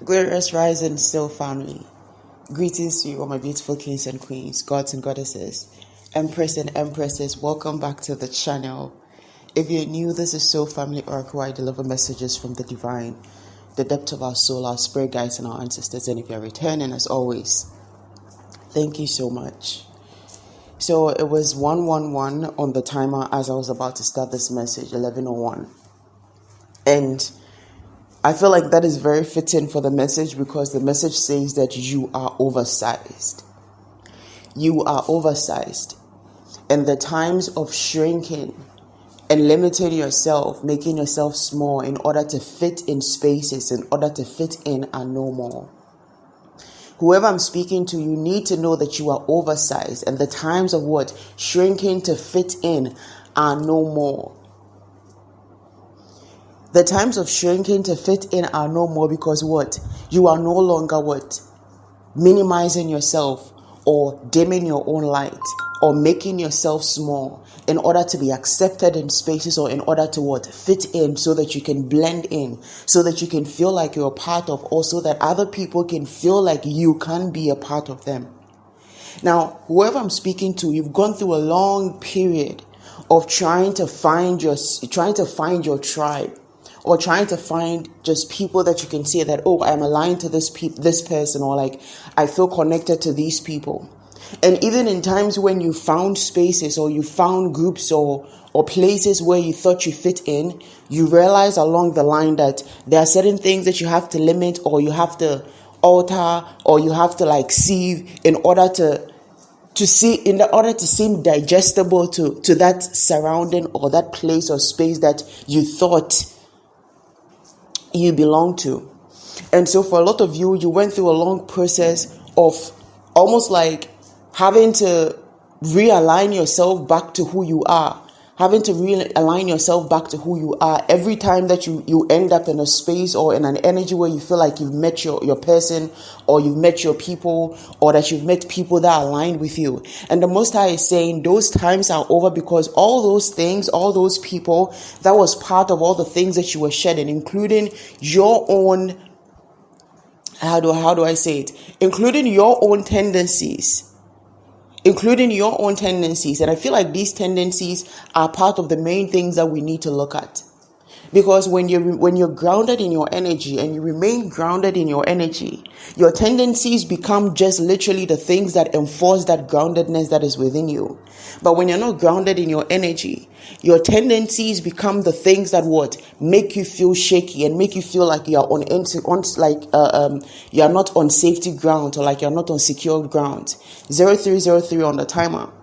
Glorious rising, still family. Greetings to you, all my beautiful kings and queens, gods and goddesses, empress and empresses. Welcome back to the channel. If you're new, this is Soul Family Oracle. I deliver messages from the divine, the depth of our soul, our spirit guides, and our ancestors. And if you're returning, as always, thank you so much. So it was 111 on the timer as I was about to start this message, 11:01, and I feel like that is very fitting for the message because the message says that you are oversized. You are oversized. And the times of shrinking and limiting yourself, making yourself small in order to fit in spaces, in order to fit in, are no more. Whoever I'm speaking to, you need to know that you are oversized. And the times of what? Shrinking to fit in are no more. The times of shrinking to fit in are no more because what? You are no longer what? Minimizing yourself or dimming your own light or making yourself small in order to be accepted in spaces or in order to what? Fit in so that you can blend in, so that you can feel like you're a part of, or so that other people can feel like you can be a part of them. Now, whoever I'm speaking to, you've gone through a long period of trying to find your tribe, or trying to find just people that you can say that, oh, I'm aligned to this person, or like I feel connected to these people. And even in times when you found spaces or you found groups or places where you thought you fit in, you realize along the line that there are certain things that you have to limit, or you have to alter, or you have to like sieve in order to seem digestible to that surrounding or that place or space that you thought you belong to. And so for a lot of you went through a long process of almost like having to realign yourself back to who you are, every time that you end up in a space or in an energy where you feel like you've met your person, or you've met your people, or that you've met people that are aligned with you. And the Most High is saying those times are over, because all those things, all those people, that was part of all the things that you were shedding, including your own, how do I say it? Including your own tendencies. And I feel like these tendencies are part of the main things that we need to look at. Because when you're grounded in your energy and you remain grounded in your energy, your tendencies become just literally the things that enforce that groundedness that is within you. But when you're not grounded in your energy, your tendencies become the things that what make you feel shaky and make you feel like you are you are not on safety ground, or like you're not on secure ground. 0303 on the timer.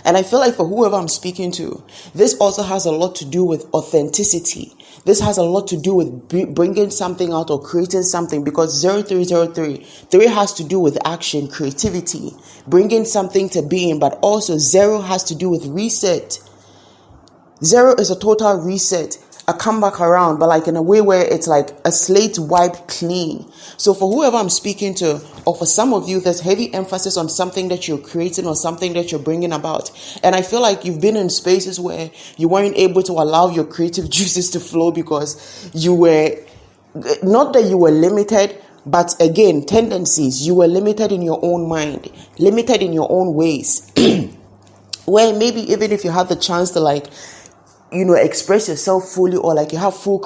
And I feel like for whoever I'm speaking to, this also has a lot to do with authenticity. This has a lot to do with bringing something out or creating something, because 0303 has to do with action, creativity, bringing something to being, but also 0 has to do with reset. 0 is a total reset, a comeback around, but like in a way where it's like a slate wiped clean. So for whoever I'm speaking to, or for some of you, there's heavy emphasis on something that you're creating or something that you're bringing about. And I feel like you've been in spaces where you weren't able to allow your creative juices to flow because you were, not that you were limited, but again, tendencies. You were limited in your own mind, limited in your own ways. Where maybe even if you had the chance to express yourself fully, or like you had full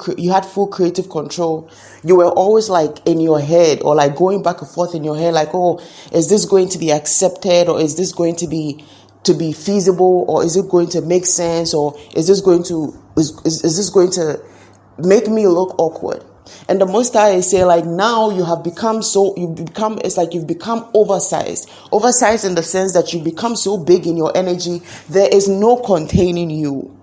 creative control, you were always like in your head, or like going back and forth in your head, like, oh, is this going to be accepted, or is this going to be feasible, or is it going to make sense, or is this going to make me look awkward? And the Most High is saying, like, now you've become oversized in the sense that you become so big in your energy, there is no containing you.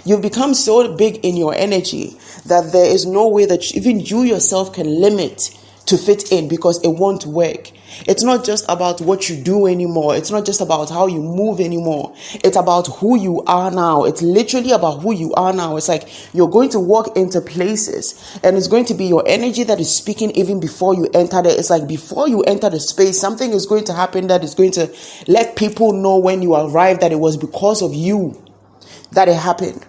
You've become so big in your energy that there is no way that even you yourself can limit to fit in, because it won't work. It's not just about what you do anymore. It's not just about how you move anymore. It's about who you are now. It's literally about who you are now. It's like you're going to walk into places and it's going to be your energy that is speaking even before you enter there. It's like before you enter the space, something is going to happen that is going to let people know when you arrive that it was because of you that it happened.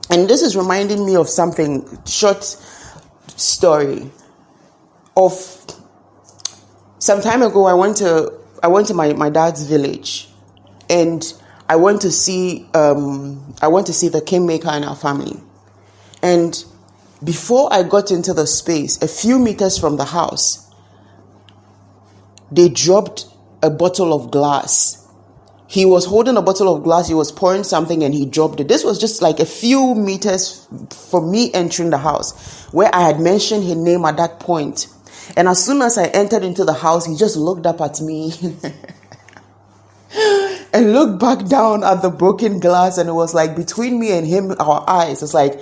And this is reminding me of something short story of some time ago. I went to my dad's village, and I went to see the kingmaker in our family. And before I got into the space, a few meters from the house, they dropped a bottle of glass. He was holding a bottle of glass, he was pouring something, and he dropped it. This was just like a few meters from me entering the house, where I had mentioned his name at that point. And as soon as I entered into the house, he just looked up at me and looked back down at the broken glass. And it was like between me and him, our eyes, it's like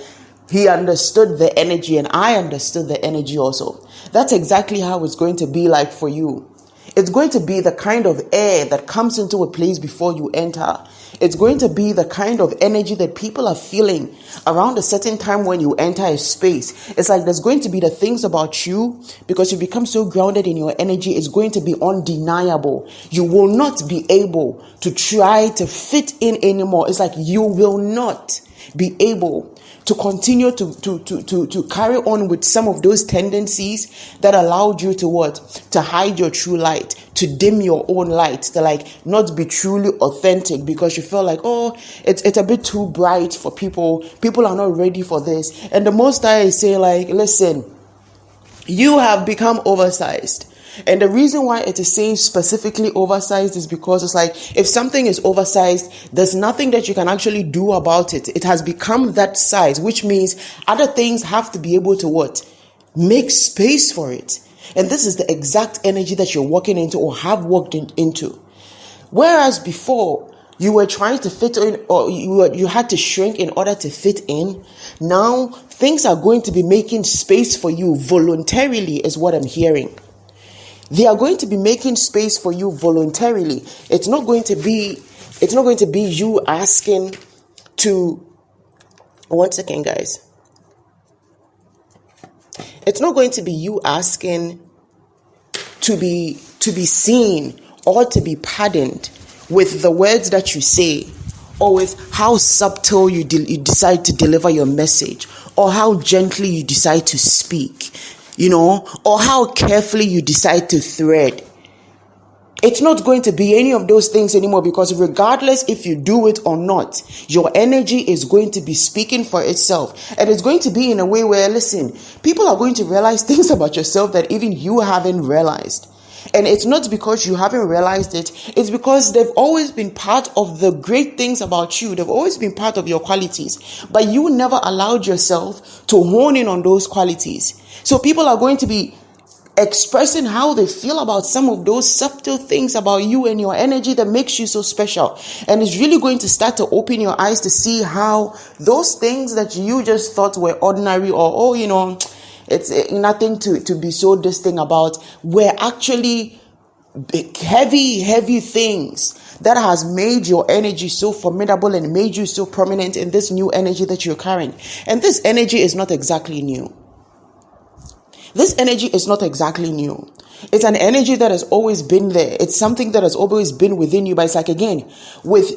he understood the energy and I understood the energy also. That's exactly how it's going to be like for you. It's going to be the kind of air that comes into a place before you enter. It's going to be the kind of energy that people are feeling around a certain time when you enter a space. It's like there's going to be the things about you, because you become so grounded in your energy, it's going to be undeniable. You will not be able to try to fit in anymore. It's like you will not be able to continue to carry on with some of those tendencies that allowed you to what? To hide your true light, to dim your own light, to like not be truly authentic because you feel like, oh, it's a bit too bright for people. People are not ready for this. And the Most High is saying like, listen, you have become oversized. And the reason why it is saying specifically oversized is because it's like, if something is oversized, there's nothing that you can actually do about it. It has become that size, which means other things have to be able to what? Make space for it. And this is the exact energy that you're walking into or have walked into. Whereas before, you were trying to fit in, or you had to shrink in order to fit in. Now, things are going to be making space for you voluntarily, is what I'm hearing. They are going to be making space for you voluntarily. It's not going to be you asking to, one second, guys. It's not going to be you asking to be seen or to be pardoned with the words that you say, or with how subtle you decide to deliver your message, or how gently you decide to speak. Or how carefully you decide to thread. It's not going to be any of those things anymore, because regardless if you do it or not, your energy is going to be speaking for itself. And it's going to be in a way where, listen, people are going to realize things about yourself that even you haven't realized. And it's not because you haven't realized it. It's because they've always been part of the great things about you. They've always been part of your qualities. But you never allowed yourself to hone in on those qualities. So people are going to be expressing how they feel about some of those subtle things about you and your energy that makes you so special. And it's really going to start to open your eyes to see how those things that you just thought were ordinary, or, it's nothing to be so this thing about, were actually big, heavy things that has made your energy so formidable and made you so prominent in this new energy that you're carrying. And this energy is not exactly new. This energy is not exactly new. It's an energy that has always been there. It's something that has always been within you. But it's like, again, with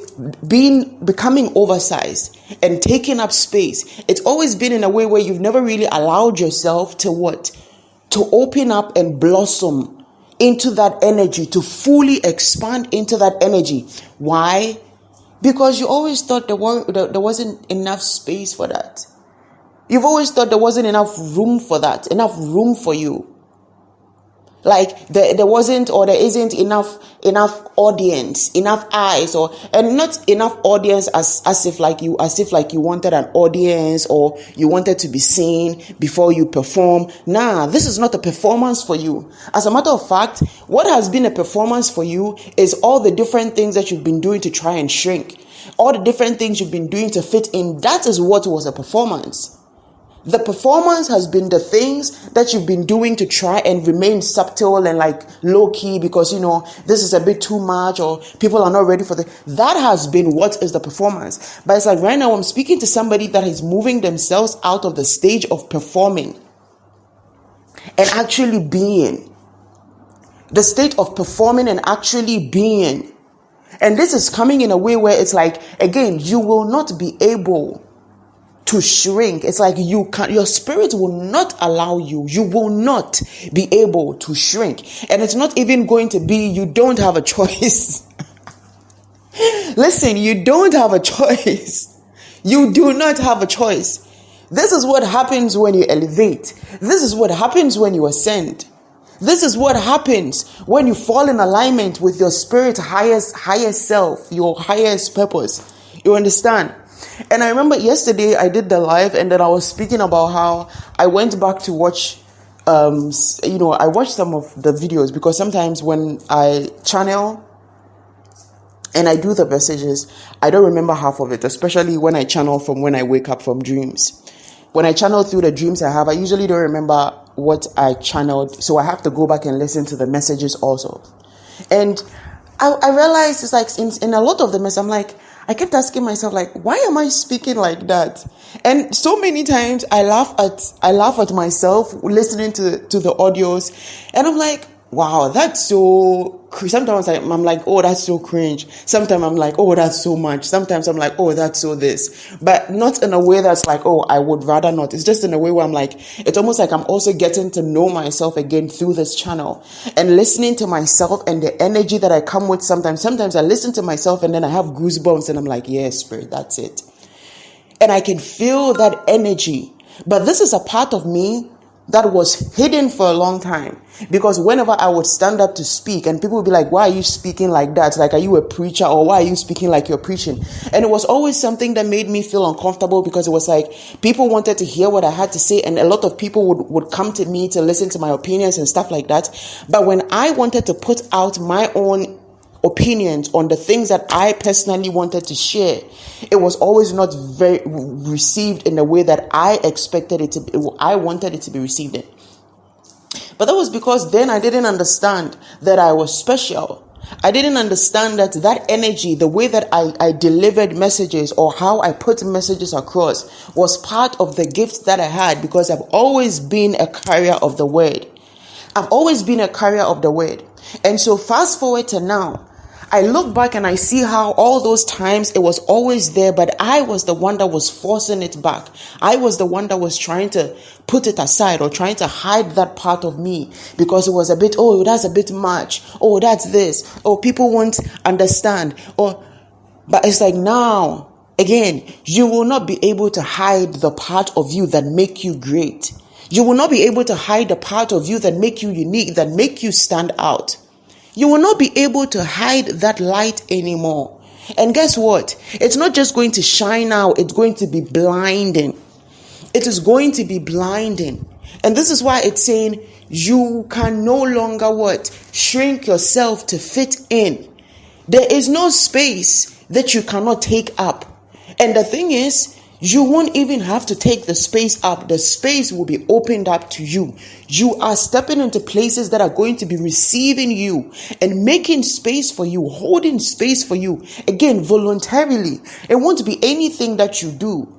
becoming oversized and taking up space, it's always been in a way where you've never really allowed yourself to what? To open up and blossom into that energy, to fully expand into that energy. Why? Because you always thought there wasn't enough space for that. You've always thought there wasn't enough room for that, enough room for you. Like there wasn't, or there isn't enough audience, enough eyes, and not enough audience as if like you wanted an audience, or you wanted to be seen before you perform. Nah, this is not a performance for you. As a matter of fact, what has been a performance for you is all the different things that you've been doing to try and shrink, all the different things you've been doing to fit in. That is what was a performance. The performance has been the things that you've been doing to try and remain subtle and like low key, because this is a bit too much, or people are not ready for that has been what is the performance. But it's like right now I'm speaking to somebody that is moving themselves out of the stage of performing and actually being. The state of performing and actually being. And this is coming in a way where it's like, again, you will not be able to shrink. It's like your spirit will not allow you. You will not be able to shrink. And it's not even going to be, you don't have a choice. Listen, you don't have a choice. You do not have a choice. This is what happens when you elevate. This is what happens when you ascend. This is what happens when you fall in alignment with your spirit's highest self, your highest purpose. You understand? And I remember yesterday I did the live, and then I was speaking about how I went back to watch, I watched some of the videos, because sometimes when I channel and I do the messages, I don't remember half of it, especially when I channel from when I wake up from dreams. When I channel through the dreams I have, I usually don't remember what I channeled, so I have to go back and listen to the messages also. And I realized it's like in a lot of the messages, I'm like, I kept asking myself, like, why am I speaking like that? And so many times I laugh at myself listening to the audios, and I'm like, wow, that's so. Sometimes I'm like, oh, that's so cringe. Sometimes I'm like, oh, that's so much. Sometimes I'm like, oh, that's so this. But not in a way that's like, oh, I would rather not. It's just in a way where I'm like, it's almost like I'm also getting to know myself again through this channel and listening to myself and the energy that I come with. Sometimes I listen to myself and then I have goosebumps and I'm like, yeah, spirit, that's it. And I can feel that energy. But this is a part of me that was hidden for a long time, because whenever I would stand up to speak and people would be like, why are you speaking like that? Like, are you a preacher, or why are you speaking like you're preaching? And it was always something that made me feel uncomfortable, because it was like people wanted to hear what I had to say, and a lot of people would come to me to listen to my opinions and stuff like that. But when I wanted to put out my own opinions on the things that I personally wanted to share, it was always not very received in the way that I expected it to. I wanted it to be received in. But that was because then I didn't understand that I was special. I didn't understand that energy, the way that I delivered messages or how I put messages across, was part of the gift that I had, because I've always been a carrier of the word. I've always been a carrier of the word. And so fast forward to now, I look back and I see how all those times it was always there, but I was the one that was forcing it back. I was the one that was trying to put it aside or trying to hide that part of me, because it was a bit, oh, that's a bit much. Oh, that's this. Oh, people won't understand. But it's like now, again, you will not be able to hide the part of you that make you great. You will not be able to hide the part of you that make you unique, that make you stand out. You will not be able to hide that light anymore. And guess what? It's not just going to shine out. It's going to be blinding. It is going to be blinding. And this is why it's saying you can no longer shrink yourself to fit in. There is no space that you cannot take up. And the thing is, you won't even have to take the space up. The space will be opened up to you. You are stepping into places that are going to be receiving you and making space for you, holding space for you. Again, voluntarily. It won't be anything that you do.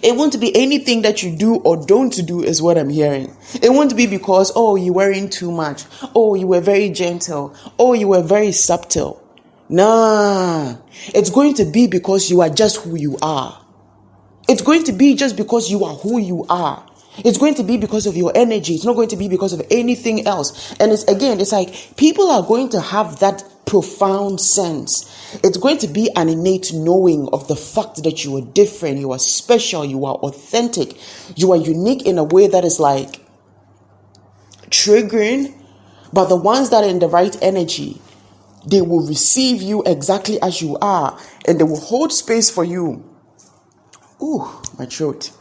It won't be anything that you do or don't do is what I'm hearing. It won't be because, oh, you weren't too much. Oh, you were very gentle. Oh, you were very subtle. Nah. It's going to be because you are just who you are. It's going to be just because you are who you are. It's going to be because of your energy. It's not going to be because of anything else. And it's like people are going to have that profound sense. It's going to be an innate knowing of the fact that you are different, you are special, you are authentic, you are unique in a way that is like triggering. But the ones that are in the right energy, they will receive you exactly as you are, and they will hold space for you. Ooh, my throat.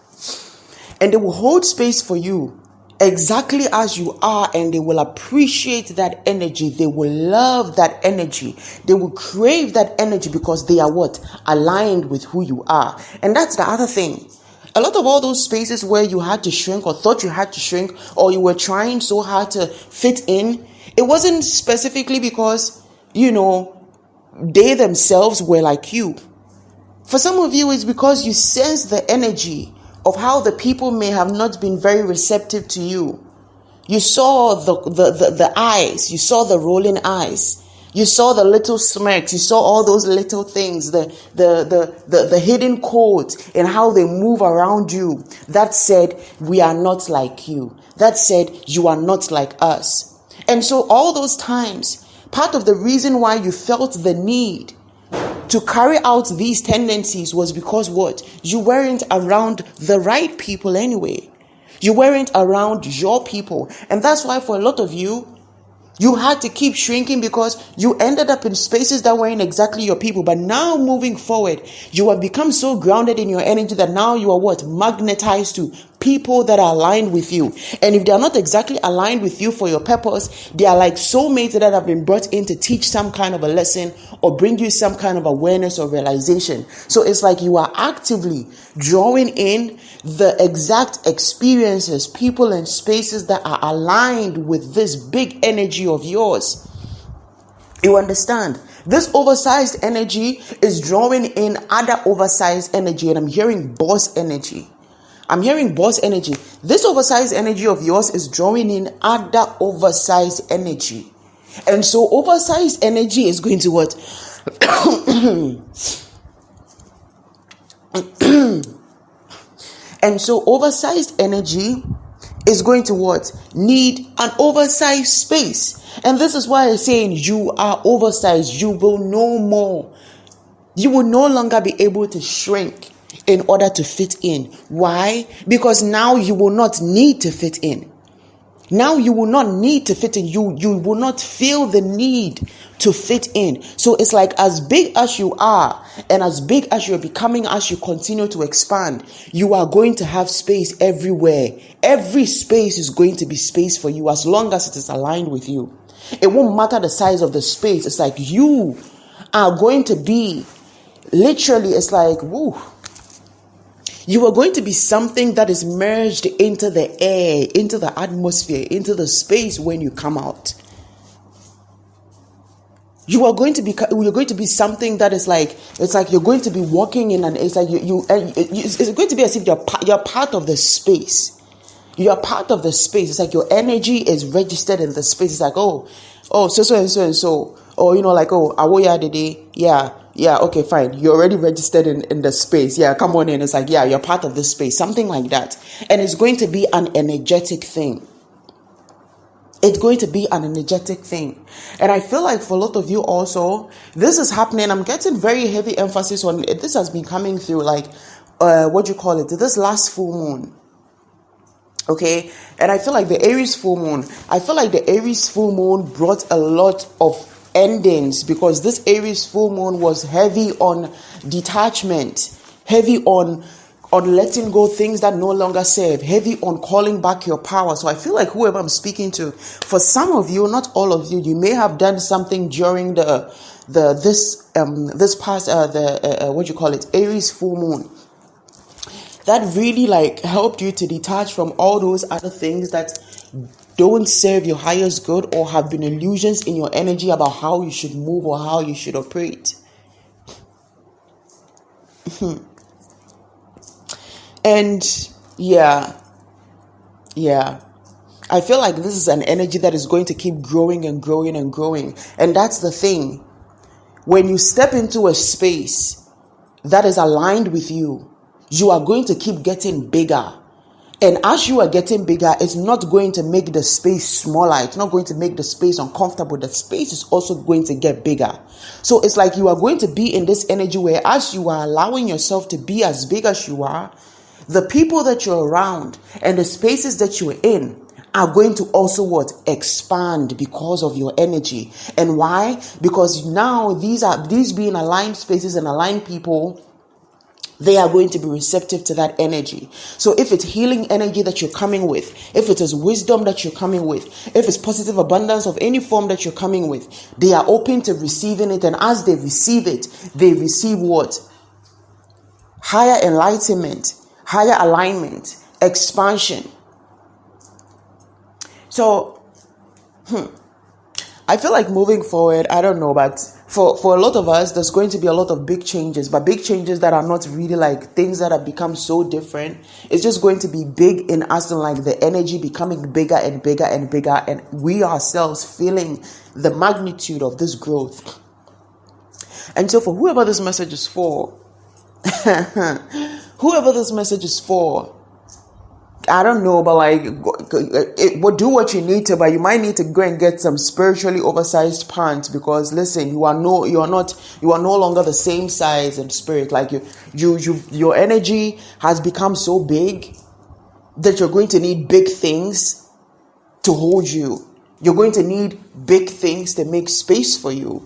And they will hold space for you exactly as you are, and they will appreciate that energy. They will love that energy. They will crave that energy because they are aligned with who you are. And that's the other thing. A lot of all those spaces where you had to shrink or thought you had to shrink, or you were trying so hard to fit in, it wasn't specifically because, they themselves were like you. For some of you, it's because you sense the energy of how the people may have not been very receptive to you. You saw the eyes. You saw the rolling eyes. You saw the little smirks. You saw all those little things, the hidden codes and how they move around you. That said, we are not like you. That said, you are not like us. And so all those times, part of the reason why you felt the need to carry out these tendencies was because what? You weren't around the right people anyway. You weren't around your people. And that's why for a lot of you, you had to keep shrinking because you ended up in spaces that weren't exactly your people. But now moving forward, you have become so grounded in your energy that now you are what? Magnetized to people that are aligned with you. And if they are not exactly aligned with you for your purpose, they are like soulmates that have been brought in to teach some kind of a lesson or bring you some kind of awareness or realization. So it's like you are actively drawing in the exact experiences, people and spaces that are aligned with this big energy of yours. You understand? This oversized energy is drawing in other oversized energy, and I'm hearing boss energy. I'm hearing boss energy. This oversized energy of yours is drawing in other oversized energy. And so oversized energy is going to what? And so oversized energy is going to what? Need an oversized space. And this is why I'm saying you are oversized. You will no more. You will no longer be able to shrink in order to fit in. Why? Because now you will not need to fit in. Now you will not need to fit in. You will not feel the need to fit in. So it's like as big as you are and as big as you're becoming as you continue to expand, you are going to have space everywhere. Every space is going to be space for you as long as it is aligned with you. It won't matter the size of the space. It's like you are going to be literally, it's like, woo. You are going to be something that is merged into the air, into the atmosphere, into the space when you come out. You're going to be something that is like, it's like you're going to be walking in and it's like it's going to be as if you're part of the space. You are part of the space. It's like your energy is registered in the space. It's like, so and so. Or, like, awoya today. Yeah, okay, fine. You're already registered in the space. Yeah, come on in. It's like, yeah, you're part of this space. Something like that. And it's going to be an energetic thing. It's going to be an energetic thing. And I feel like for a lot of you also, this is happening. I'm getting very heavy emphasis on it. This has been coming through like, this last full moon. Okay. And I feel like the Aries full moon brought a lot of endings because this Aries full moon was heavy on detachment, heavy on letting go things that no longer serve, heavy on calling back your power. So I feel like whoever I'm speaking to, for some of you, not all of you, you may have done something during this past Aries full moon that really like helped you to detach from all those other things that don't serve your highest good or have been illusions in your energy about how you should move or how you should operate. And yeah, I feel like this is an energy that is going to keep growing and growing and growing. And that's the thing. When you step into a space that is aligned with you, you are going to keep getting bigger. And as you are getting bigger, it's not going to make the space smaller. It's not going to make the space uncomfortable. The space is also going to get bigger. So it's like you are going to be in this energy where as you are allowing yourself to be as big as you are, the people that you're around and the spaces that you're in are going to also expand because of your energy. And why? Because now these being aligned spaces and aligned people, they are going to be receptive to that energy. So if it's healing energy that you're coming with, if it is wisdom that you're coming with, if it's positive abundance of any form that you're coming with, they are open to receiving it. And as they receive it, they receive what? Higher enlightenment, higher alignment, expansion. So, I feel like moving forward, I don't know, but for a lot of us, there's going to be a lot of big changes, but big changes that are not really like things that have become so different. It's just going to be big in us, and like the energy becoming bigger and bigger and bigger, and we ourselves feeling the magnitude of this growth. And so for whoever this message is for, whoever this message is for, I don't know, but like, do what you need to, but you might need to go and get some spiritually oversized pants, because listen, you are no longer the same size in spirit. Like your energy has become so big that you're going to need big things to hold you. You're going to need big things to make space for you.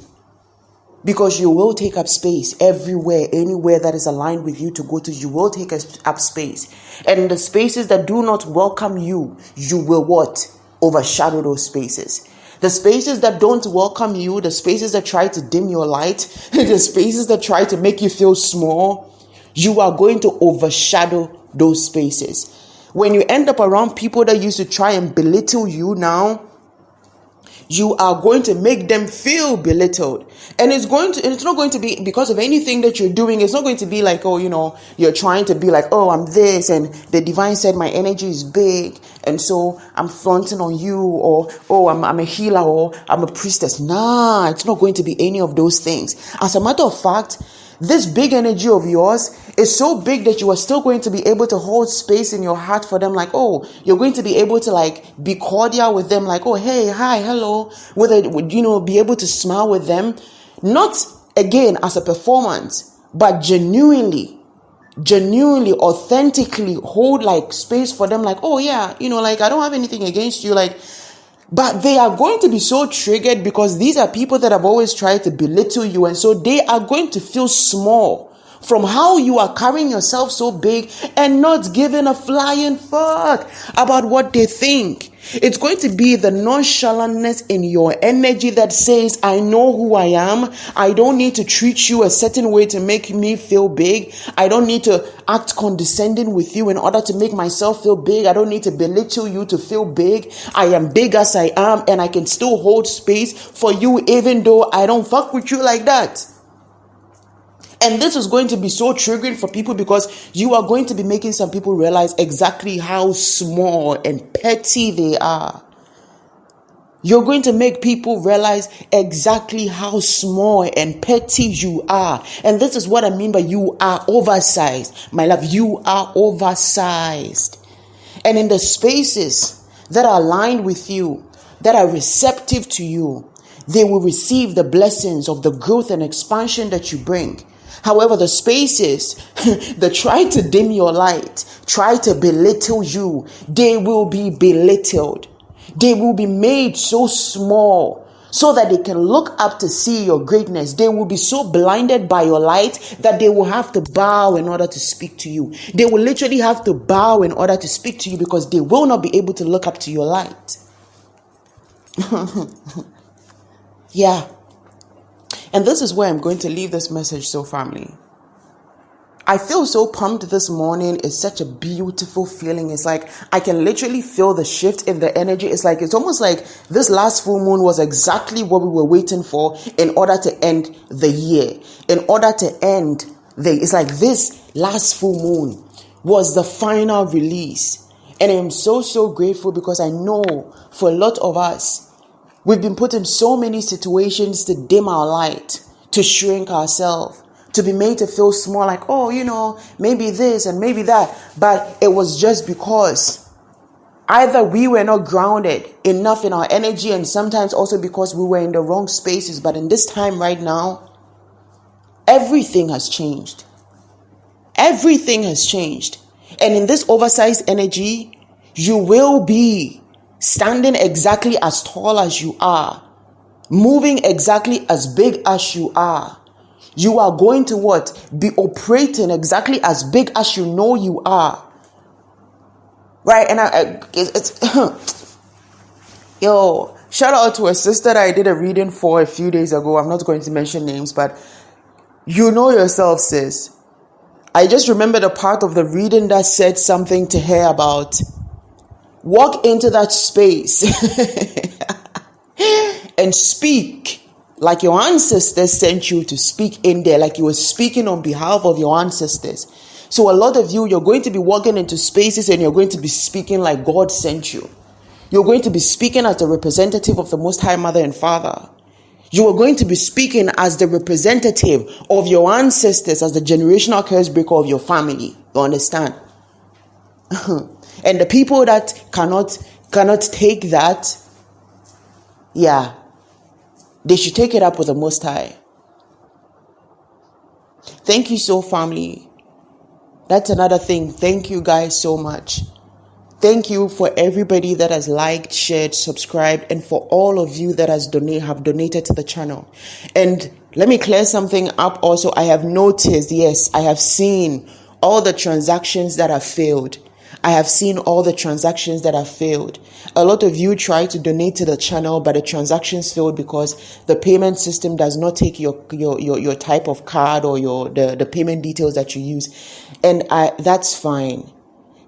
Because you will take up space everywhere, anywhere that is aligned with you to go to, you will take up space. And in the spaces that do not welcome you, you will what? Overshadow those spaces. The spaces that don't welcome you, the spaces that try to dim your light, the spaces that try to make you feel small, you are going to overshadow those spaces. When you end up around people that used to try and belittle you now, you are going to make them feel belittled. And it's not going to be because of anything that you're doing. It's not going to be like, oh, you're trying to be like, oh, I'm this, and the divine said my energy is big, and so I'm fronting on you, or, oh, I'm a healer, or I'm a priestess. Nah, it's not going to be any of those things. As a matter of fact, this big energy of yours is so big that you are still going to be able to hold space in your heart for them. Like, oh, you're going to be able to like be cordial with them. Like, oh, hey, hi, hello. Be able to smile with them. Not again as a performance, but genuinely, authentically hold like space for them. Like, oh yeah, like I don't have anything against you. Like, but they are going to be so triggered because these are people that have always tried to belittle you. And so they are going to feel small from how you are carrying yourself so big and not giving a flying fuck about what they think. It's going to be the nonchalantness in your energy that says, I know who I am. I don't need to treat you a certain way to make me feel big. I don't need to act condescending with you in order to make myself feel big. I don't need to belittle you to feel big. I am big as I am, and I can still hold space for you even though I don't fuck with you like that. And this is going to be so triggering for people because you are going to be making some people realize exactly how small and petty they are. You're going to make people realize exactly how small and petty you are. And this is what I mean by you are oversized. My love, you are oversized. And in the spaces that are aligned with you, that are receptive to you, they will receive the blessings of the growth and expansion that you bring. However, the spaces that try to dim your light, try to belittle you, they will be belittled. They will be made so small so that they can look up to see your greatness. They will be so blinded by your light that they will have to bow in order to speak to you. They will literally have to bow in order to speak to you because they will not be able to look up to your light. Yeah. And this is where I'm going to leave this message, so family. I feel so pumped this morning. It's such a beautiful feeling. It's like I can literally feel the shift in the energy. It's almost like this last full moon was exactly what we were waiting for in order to end the year. It's like this last full moon was the final release. And I'm so grateful because I know for a lot of us, we've been put in so many situations to dim our light, to shrink ourselves, to be made to feel small, like, oh, maybe this and maybe that. But it was just because either we were not grounded enough in our energy, and sometimes also because we were in the wrong spaces. But in this time right now, everything has changed. Everything has changed. And in this oversized energy, you will be standing exactly as tall as you are, moving exactly as big as you are. You are going to what? Be operating exactly as big as you know you are. Right? And it's yo, shout out to a sister that I did a reading for a few days ago. I'm not going to mention names, but you know yourself, sis. I just remember the part of the reading that said something to her about walk into that space and speak like your ancestors sent you to speak in there, like you were speaking on behalf of your ancestors. So a lot of you're going to be walking into spaces and you're going to be speaking like God sent you. You're going to be speaking as the representative of the Most High Mother and Father. You are going to be speaking as the representative of your ancestors, as the generational curse breaker of your family. You understand? And the people that cannot take that, they should take it up with the Most High. Thank you so, family. That's another thing. Thank you guys so much. Thank you for everybody that has liked, shared, subscribed, and for all of you that have donated to the channel. And let me clear something up also. I have noticed, yes, I have seen all the transactions that have failed. I have seen all the transactions that have failed. A lot of you try to donate to the channel, but the transactions failed because the payment system does not take your type of card or the payment details that you use. And that's fine.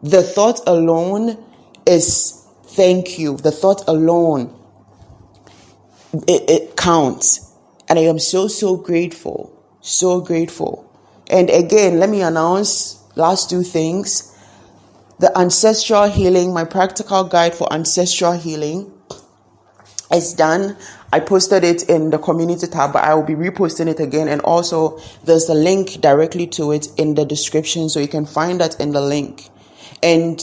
The thought alone is thank you. The thought alone, it counts. And I am so grateful. So grateful. And again, let me announce last two things. The ancestral healing, my practical guide for ancestral healing is done. I posted it in the community tab, but I will be reposting it again. And also there's a link directly to it in the description. So you can find that in the link. And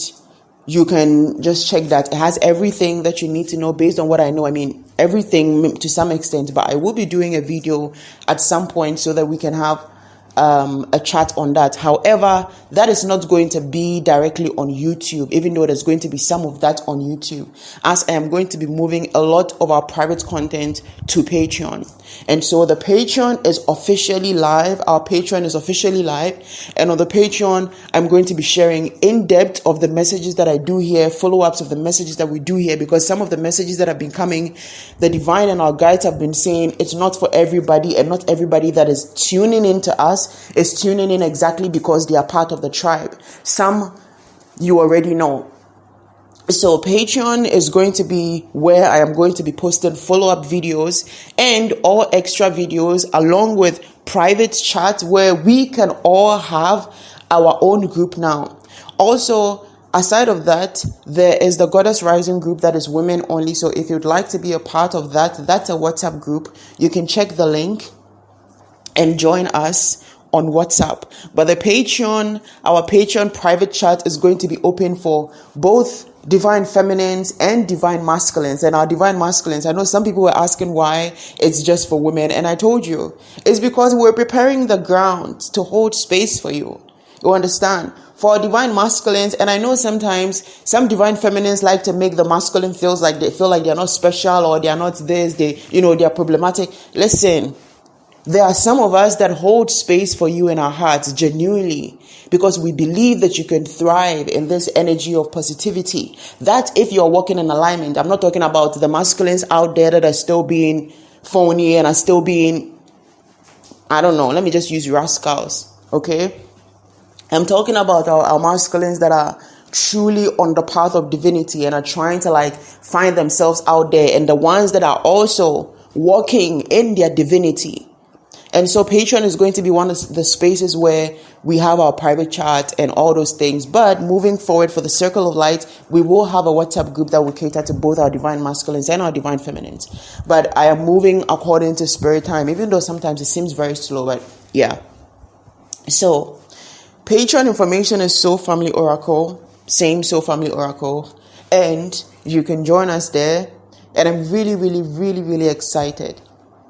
you can just check that. It has everything that you need to know based on what I know. I mean, everything to some extent, but I will be doing a video at some point so that we can have a chat on that. However, that is not going to be directly on YouTube, even though there's going to be some of that on YouTube, as I am going to be moving a lot of our private content to Patreon. And so the Patreon is officially live. Our Patreon is officially live. And on the Patreon, I'm going to be sharing in depth of the messages that I do here, follow-ups of the messages that we do here, because some of the messages that have been coming, the divine and our guides have been saying it's not for everybody, and not everybody that is tuning into us is tuning in exactly because they are part of the tribe. Some you already know. So Patreon is going to be where I am going to be posting follow-up videos and all extra videos, along with private chats where we can all have our own group now. Also, aside of that, there is the Goddess Rising group that is women only. So if you'd like to be a part of that, that's a WhatsApp group. You can check the link and join us on WhatsApp. But the Patreon, our Patreon private chat is going to be open for both divine feminines and divine masculines. And our divine masculines, I know some people were asking why it's just for women, and I told you it's because we're preparing the ground to hold space for you. You understand? For divine masculines, and I know sometimes some divine feminines like to make the masculine feel like they're not special, or they're not this, they're problematic. Listen, there are some of us that hold space for you in our hearts genuinely, because we believe that you can thrive in this energy of positivity. That if you're walking in alignment, I'm not talking about the masculines out there that are still being phony and are still being, I don't know, let me just use rascals, okay? I'm talking about our masculines that are truly on the path of divinity and are trying to find themselves out there, and the ones that are also walking in their divinity. And so Patreon is going to be one of the spaces where we have our private chat and all those things. But moving forward, for the Circle of Light, we will have a WhatsApp group that will cater to both our divine masculines and our divine feminines. But I am moving according to spirit time, even though sometimes it seems very slow. But yeah. So Patreon information is Soul Family Oracle, same Soul Family Oracle. And you can join us there. And I'm really, really, really, really excited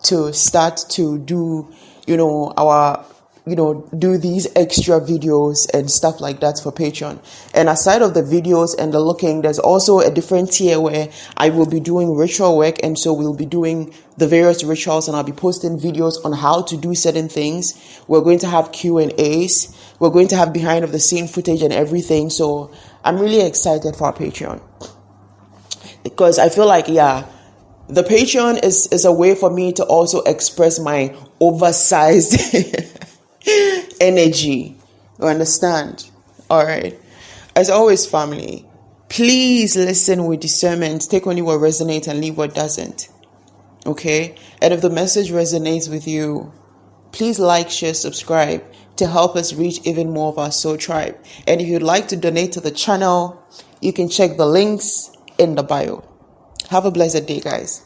to start to do, do these extra videos and stuff like that for Patreon. And aside of the videos and the looking, there's also a different tier where I will be doing ritual work. And so we'll be doing the various rituals, and I'll be posting videos on how to do certain things. We're going to have Q&As. We're going to have behind of the scene footage and everything. So I'm really excited for our Patreon, because I feel like, the Patreon is a way for me to also express my oversized energy. You understand? All right. As always, family, please listen with discernment. Take only what resonates and leave what doesn't. Okay? And if the message resonates with you, please like, share, subscribe to help us reach even more of our soul tribe. And if you'd like to donate to the channel, you can check the links in the bio. Have a blessed day, guys.